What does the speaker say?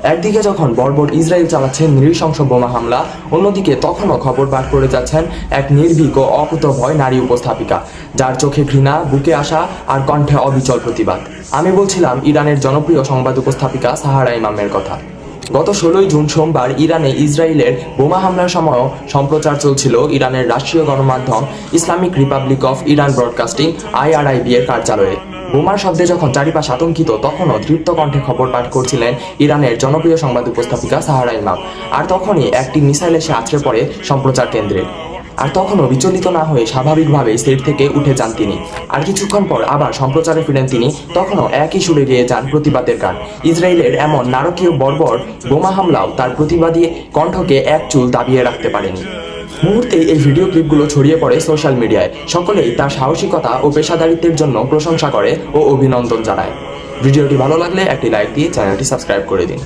একদিকে যখন বর্বর ইসরায়েল চালাচ্ছে নৃশংস বোমা হামলা, অন্যদিকে তখনও খবর পাঠ করে যাচ্ছেন এক নির্ভীক ও অকুতভয় নারী উপস্থাপিকা, যার চোখে ঘৃণা, বুকে আসা আর কণ্ঠে অবিচল প্রতিবাদ। আমি বলছিলাম ইরানের জনপ্রিয় সংবাদ উপস্থাপিকা সাহারা ইমামের কথা। গত 16 জুন সোমবার ইরানে ইসরায়েলের বোমা হামলার সময়ও সম্প্রচার চলছিল ইরানের রাষ্ট্রীয় গণমাধ্যম Islamic Republic of Iran broadcasting IRIB এর কার্যালয়ে। বোমার শব্দে যখন চারিপাশ আতঙ্কিত, তখনও তৃপ্ত কণ্ঠে খবর পাঠ করছিলেন ইরানের জনপ্রিয় সংবাদ উপস্থাপিকা সাহারা ইমাম। আর তখনই একটি মিসাইল এসে আছড়ে পড়ে সম্প্রচার কেন্দ্রে। আর তখনও বিচলিত না হয়ে স্বাভাবিকভাবেই সেট থেকে উঠে যান তিনি। আর কিছুক্ষণ পর আবার সম্প্রচারে ফিরেন তিনি, তখনও একই সুরে গেয়ে যান প্রতিবাদের গান। ইসরায়েলের এমন নারকীয় বর্বর বোমা হামলাও তার প্রতিবাদী কণ্ঠকে এক চুল দাবিয়ে রাখতে পারেনি। মুহূর্তেই এই ভিডিও ক্লিপগুলো ছড়িয়ে পড়ে সোশ্যাল মিডিয়ায়। সকলেই তার সাহসিকতা ও পেশাদারিত্বের জন্য প্রশংসা করে ও অভিনন্দন জানায়। ভিডিওটি ভালো লাগলে একটি লাইক দিয়ে চ্যানেলটি সাবস্ক্রাইব করে দিন।